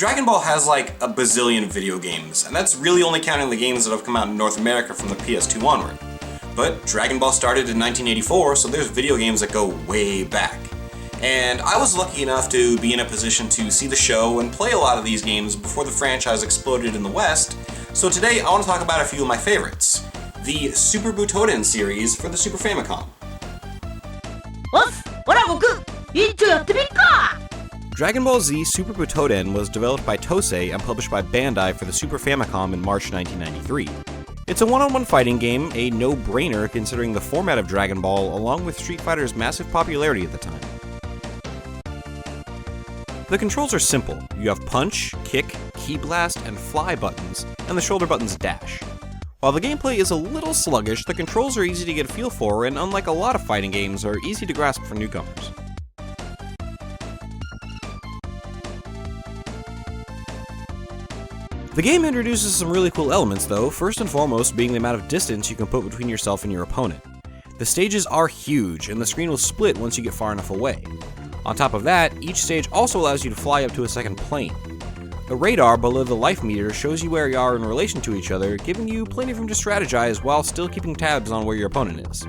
Dragon Ball has like a bazillion video games, and that's really only counting the games that have come out in North America from the PS2 onward. But Dragon Ball started in 1984, so there's video games that go way back. And I was lucky enough to be in a position to see the show and play a lot of these games before the franchise exploded in the West, so today I want to talk about a few of my favorites. The Super Butōden series for the Super Famicom. Dragon Ball Z Super Butōden was developed by Tosei and published by Bandai for the Super Famicom in March 1993. It's a one-on-one fighting game, a no-brainer considering the format of Dragon Ball along with Street Fighter's massive popularity at the time. The controls are simple. You have punch, kick, key blast, and fly buttons, and the shoulder buttons dash. While the gameplay is a little sluggish, the controls are easy to get a feel for, and unlike a lot of fighting games, are easy to grasp for newcomers. The game introduces some really cool elements though, first and foremost being the amount of distance you can put between yourself and your opponent. The stages are huge, and the screen will split once you get far enough away. On top of that, each stage also allows you to fly up to a second plane. The radar below the life meter shows you where you are in relation to each other, giving you plenty of room to strategize while still keeping tabs on where your opponent is.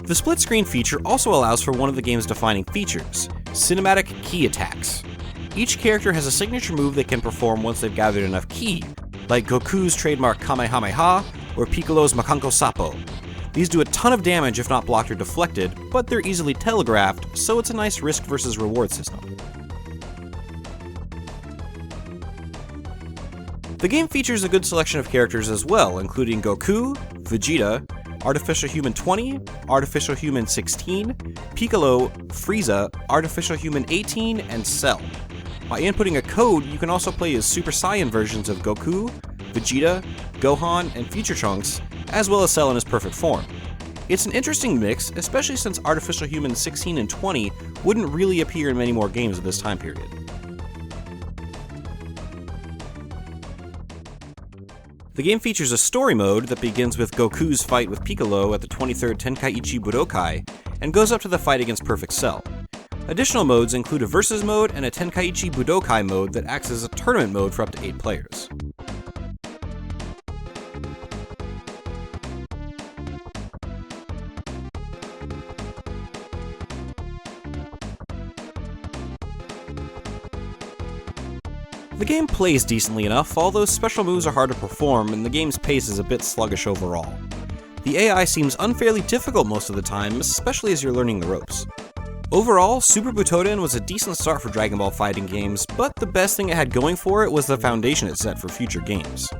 The split screen feature also allows for one of the game's defining features, cinematic ki attacks. Each character has a signature move they can perform once they've gathered enough ki, like Goku's trademark Kamehameha or Piccolo's Makanko Sappo. These do a ton of damage if not blocked or deflected, but they're easily telegraphed, so it's a nice risk versus reward system. The game features a good selection of characters as well, including Goku, Vegeta, Artificial Human 20, Artificial Human 16, Piccolo, Frieza, Artificial Human 18, and Cell. By inputting a code, you can also play as Super Saiyan versions of Goku, Vegeta, Gohan, and Future Trunks, as well as Cell in his perfect form. It's an interesting mix, especially since Artificial Humans 16 and 20 wouldn't really appear in many more games of this time period. The game features a story mode that begins with Goku's fight with Piccolo at the 23rd Tenkaichi Budokai, and goes up to the fight against Perfect Cell. Additional modes include a versus mode and a Tenkaichi Budokai mode that acts as a tournament mode for up to 8 players. The game plays decently enough, although special moves are hard to perform and the game's pace is a bit sluggish overall. The AI seems unfairly difficult most of the time, especially as you're learning the ropes. Overall, Super Butōden was a decent start for Dragon Ball fighting games, but the best thing it had going for it was the foundation it set for future games.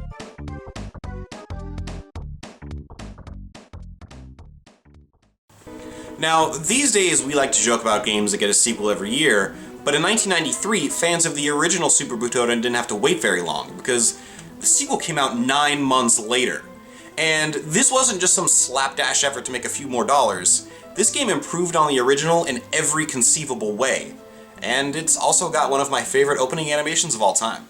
Now, these days we like to joke about games that get a sequel every year, but in 1993, fans of the original Super Butōden didn't have to wait very long, because the sequel came out 9 months later. And this wasn't just some slapdash effort to make a few more dollars. This game improved on the original in every conceivable way. And it's also got one of my favorite opening animations of all time.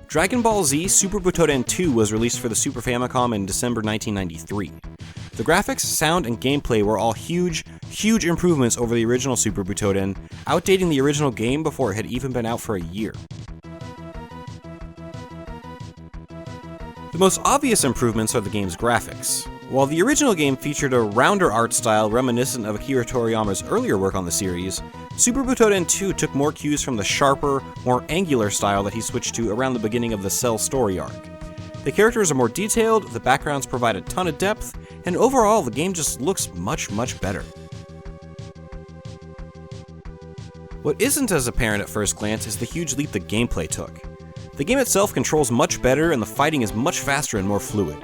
Dragon Ball Z Super Butōden 2 was released for the Super Famicom in December 1993. The graphics, sound, and gameplay were all huge improvements over the original Super Butōden, outdating the original game before it had even been out for a year. The most obvious improvements are the game's graphics. While the original game featured a rounder art style reminiscent of Akira Toriyama's earlier work on the series, Super Butōden 2 took more cues from the sharper, more angular style that he switched to around the beginning of the Cell story arc. The characters are more detailed, the backgrounds provide a ton of depth, and overall the game just looks much better. What isn't as apparent at first glance is the huge leap the gameplay took. The game itself controls much better and the fighting is much faster and more fluid.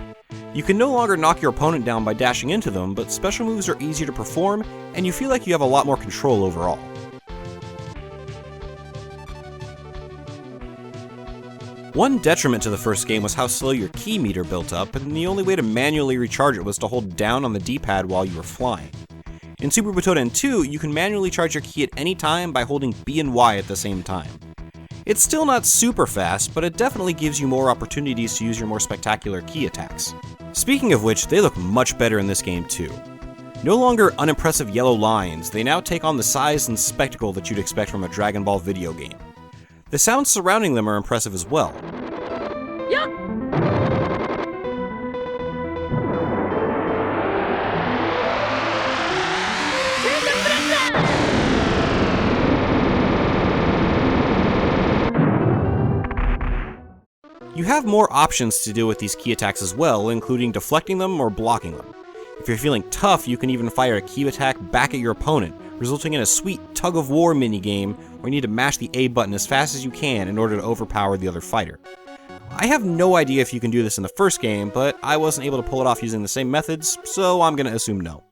You can no longer knock your opponent down by dashing into them, but special moves are easier to perform, and you feel like you have a lot more control overall. One detriment to the first game was how slow your ki meter built up, and the only way to manually recharge it was to hold down on the D-pad while you were flying. In Super Butōden 2, you can manually charge your ki at any time by holding B and Y at the same time. It's still not super fast, but it definitely gives you more opportunities to use your more spectacular ki attacks. Speaking of which, they look much better in this game too. No longer unimpressive yellow lines, they now take on the size and spectacle that you'd expect from a Dragon Ball video game. The sounds surrounding them are impressive as well. You have more options to deal with these ki attacks as well, including deflecting them or blocking them. If you're feeling tough, you can even fire a ki attack back at your opponent, resulting in a sweet tug-of-war minigame where you need to mash the A button as fast as you can in order to overpower the other fighter. I have no idea if you can do this in the first game, but I wasn't able to pull it off using the same methods, so I'm gonna assume no.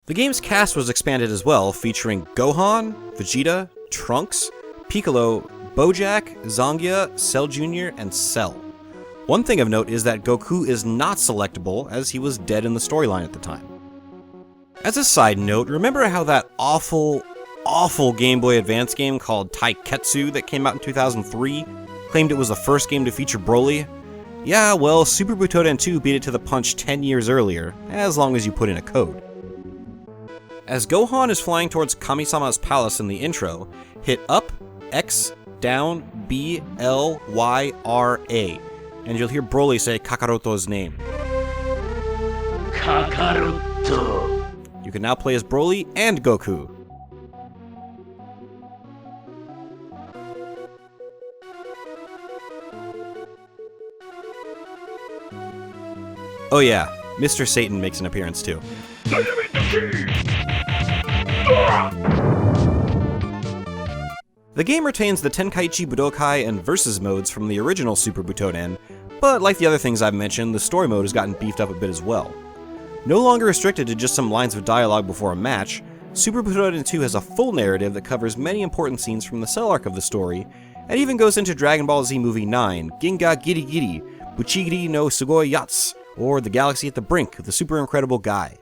The game's cast was expanded as well, featuring Gohan, Vegeta, Trunks, Piccolo, Bojack, Zangia, Cell Jr., and Cell. One thing of note is that Goku is not selectable, as he was dead in the storyline at the time. As a side note, remember how that awful Game Boy Advance game called Taiketsu that came out in 2003 claimed it was the first game to feature Broly? Yeah, well, Super Butōden 2 beat it to the punch 10 years earlier, as long as you put in a code. As Gohan is flying towards Kami-sama's palace in the intro, hit up, X, down, B, L, Y, R, A, and you'll hear Broly say Kakaroto's name. Kakaroto. You can now play as Broly and Goku. Oh yeah, Mr. Satan makes an appearance too. The game retains the Tenkaichi Budokai and Versus modes from the original Super Butōden, but like the other things I've mentioned, the story mode has gotten beefed up a bit as well. No longer restricted to just some lines of dialogue before a match, Super Butōden 2 has a full narrative that covers many important scenes from the Cell arc of the story, and even goes into Dragon Ball Z Movie 9, Ginga Giri Giri, Buchigiri no Sugoi Yats, or The Galaxy at the Brink, The Super Incredible Guy.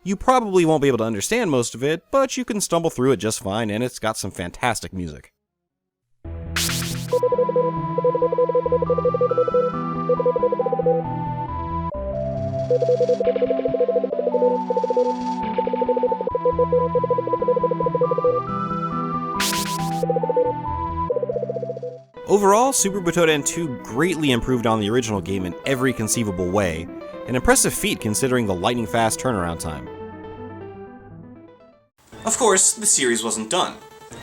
You probably won't be able to understand most of it, but you can stumble through it just fine, and it's got some fantastic music. Overall, Super Butōden 2 greatly improved on the original game in every conceivable way, an impressive feat considering the lightning-fast turnaround time. Of course, the series wasn't done.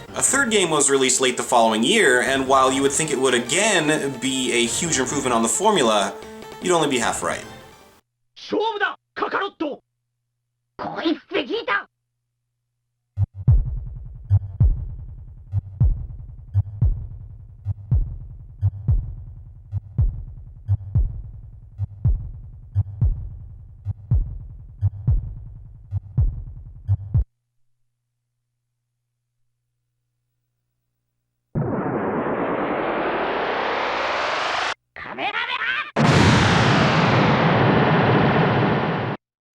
A third game was released late the following year, and while you would think it would again be a huge improvement on the formula, you'd only be half right.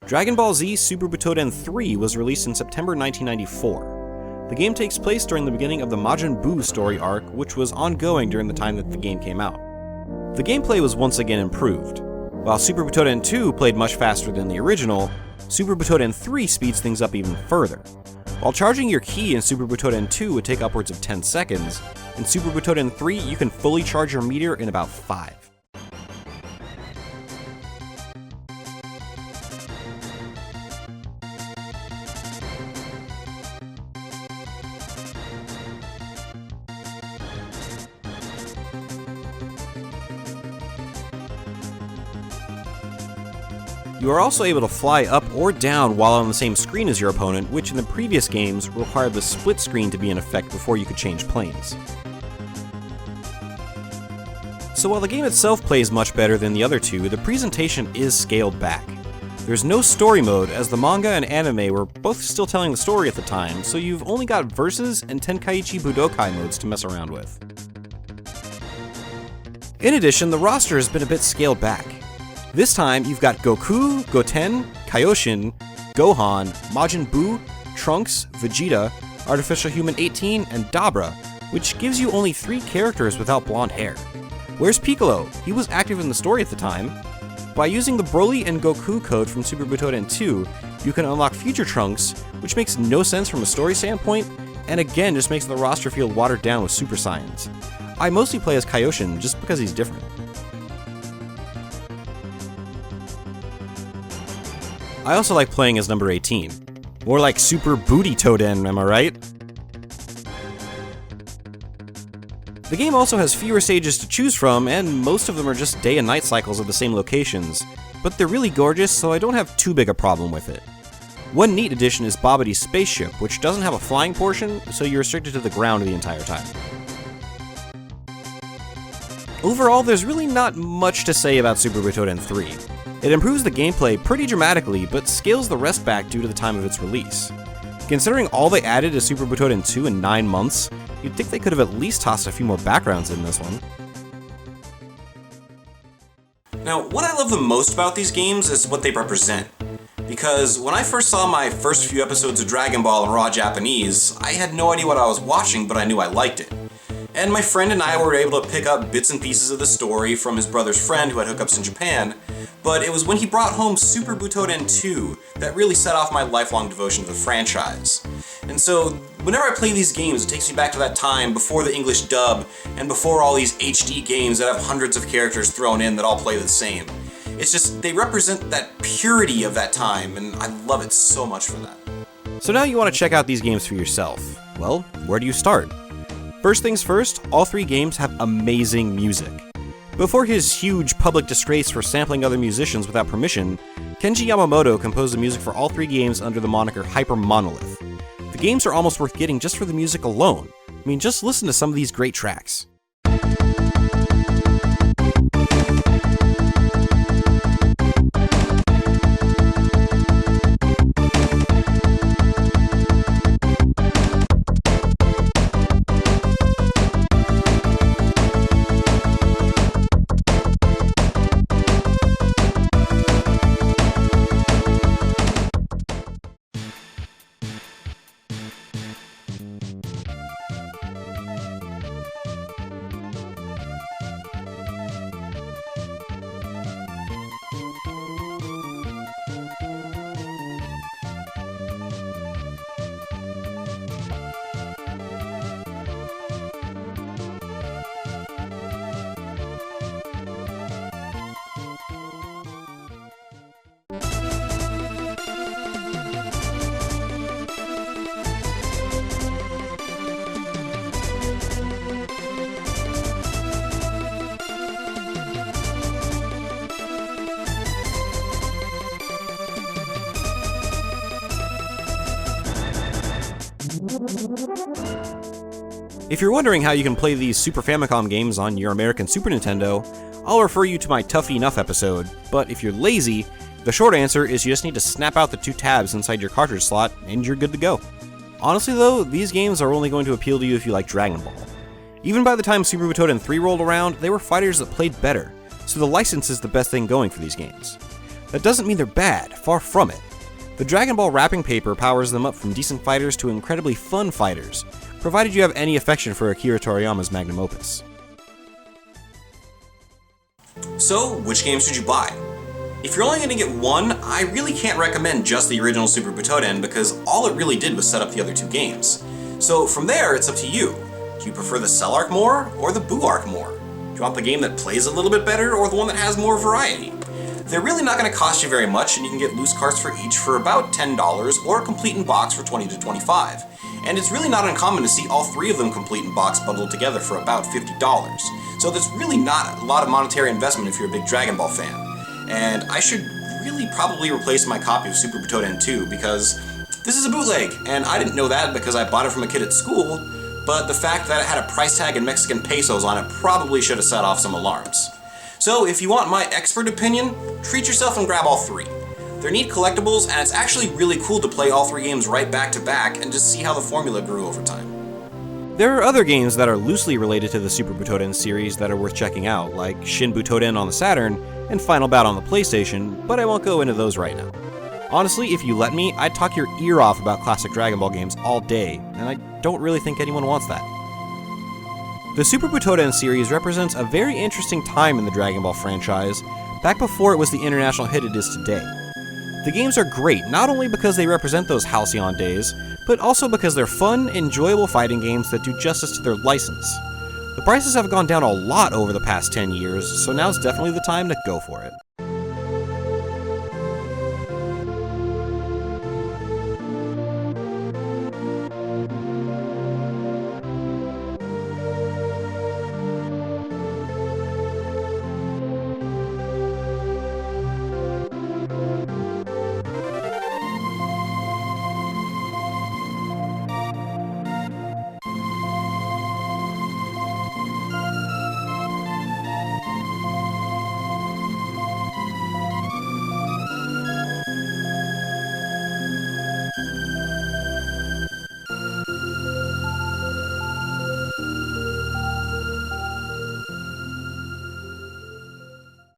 Dragon Ball Z Super Butōden 3 was released in September 1994. The game takes place during the beginning of the Majin Buu story arc, which was ongoing during the time that the game came out. The gameplay was once again improved. While Super Butōden 2 played much faster than the original, Super Butōden 3 speeds things up even further. While charging your ki in Super Butōden 2 would take upwards of 10 seconds, in Super Butōden 3 you can fully charge your meter in about 5. You are also able to fly up or down while on the same screen as your opponent, which in the previous games required the split screen to be in effect before you could change planes. So while the game itself plays much better than the other two, the presentation is scaled back. There's no story mode, as the manga and anime were both still telling the story at the time, so you've only got Versus and Tenkaichi Budokai modes to mess around with. In addition, the roster has been a bit scaled back. This time, you've got Goku, Goten, Kaioshin, Gohan, Majin Buu, Trunks, Vegeta, Artificial Human 18, and Dabra, which gives you only 3 characters without blonde hair. Where's Piccolo? He was active in the story at the time. By using the Broly and Goku code from Super Butōden 2, you can unlock future Trunks, which makes no sense from a story standpoint, and again just makes the roster feel watered down with Super Saiyans. I mostly play as Kaioshin just because he's different. I also like playing as number 18. More like Super Butōden, am I right? The game also has fewer stages to choose from, and most of them are just day and night cycles of the same locations, but they're really gorgeous, so I don't have too big a problem with it. One neat addition is Babidi's spaceship, which doesn't have a flying portion, so you're restricted to the ground the entire time. Overall, there's really not much to say about Super Butōden 3. It improves the gameplay pretty dramatically, but scales the rest back due to the time of its release. Considering all they added to Super Butōden 2 in 9 months, you'd think they could have at least tossed a few more backgrounds in this one. Now, what I love the most about these games is what they represent. Because when I first saw my first few episodes of Dragon Ball in raw Japanese, I had no idea what I was watching, but I knew I liked it. And my friend and I were able to pick up bits and pieces of the story from his brother's friend who had hookups in Japan, but it was when he brought home Super Butōden 2 that really set off my lifelong devotion to the franchise. And so, whenever I play these games, it takes me back to that time before the English dub, and before all these HD games that have hundreds of characters thrown in that all play the same. It's just, they represent that purity of that time, and I love it so much for that. So now you want to check out these games for yourself. Well, where do you start? First things first, all 3 games have amazing music. Before his huge public disgrace for sampling other musicians without permission, Kenji Yamamoto composed the music for all 3 games under the moniker Hyper Monolith. The games are almost worth getting just for the music alone. I mean, just listen to some of these great tracks. If you're wondering how you can play these Super Famicom games on your American Super Nintendo, I'll refer you to my Tough Enough episode, but if you're lazy, the short answer is you just need to snap out the 2 tabs inside your cartridge slot and you're good to go. Honestly though, these games are only going to appeal to you if you like Dragon Ball. Even by the time Super Butōden 3 rolled around, they were fighters that played better, so the license is the best thing going for these games. That doesn't mean they're bad, far from it. The Dragon Ball wrapping paper powers them up from decent fighters to incredibly fun fighters, provided you have any affection for Akira Toriyama's magnum opus. So, which games should you buy? If you're only going to get one, I really can't recommend just the original Super Butōden because all it really did was set up the other 2 games. So from there, it's up to you. Do you prefer the Cell arc more, or the Buu arc more? Do you want the game that plays a little bit better, or the one that has more variety? They're really not going to cost you very much, and you can get loose carts for each for about $10, or complete in box for $20 to $25. And it's really not uncommon to see all 3 of them complete in box bundled together for about $50. So there's really not a lot of monetary investment if you're a big Dragon Ball fan. And I should really probably replaced my copy of Super Butōden 2 because this is a bootleg, and I didn't know that because I bought it from a kid at school, but the fact that it had a price tag in Mexican pesos on it probably should have set off some alarms. So if you want my expert opinion, treat yourself and grab all three. They're neat collectibles, and it's actually really cool to play all three games right back to back and just see how the formula grew over time. There are other games that are loosely related to the Super Butōden series that are worth checking out, like Shin Butōden on the Saturn and Final Bout on the PlayStation, but I won't go into those right now. Honestly, if you let me, I'd talk your ear off about classic Dragon Ball games all day, and I don't really think anyone wants that. The Super Butōden series represents a very interesting time in the Dragon Ball franchise, back before it was the international hit it is today. The games are great, not only because they represent those halcyon days, but also because they're fun, enjoyable fighting games that do justice to their license. The prices have gone down a lot over the past 10 years, so now's definitely the time to go for it.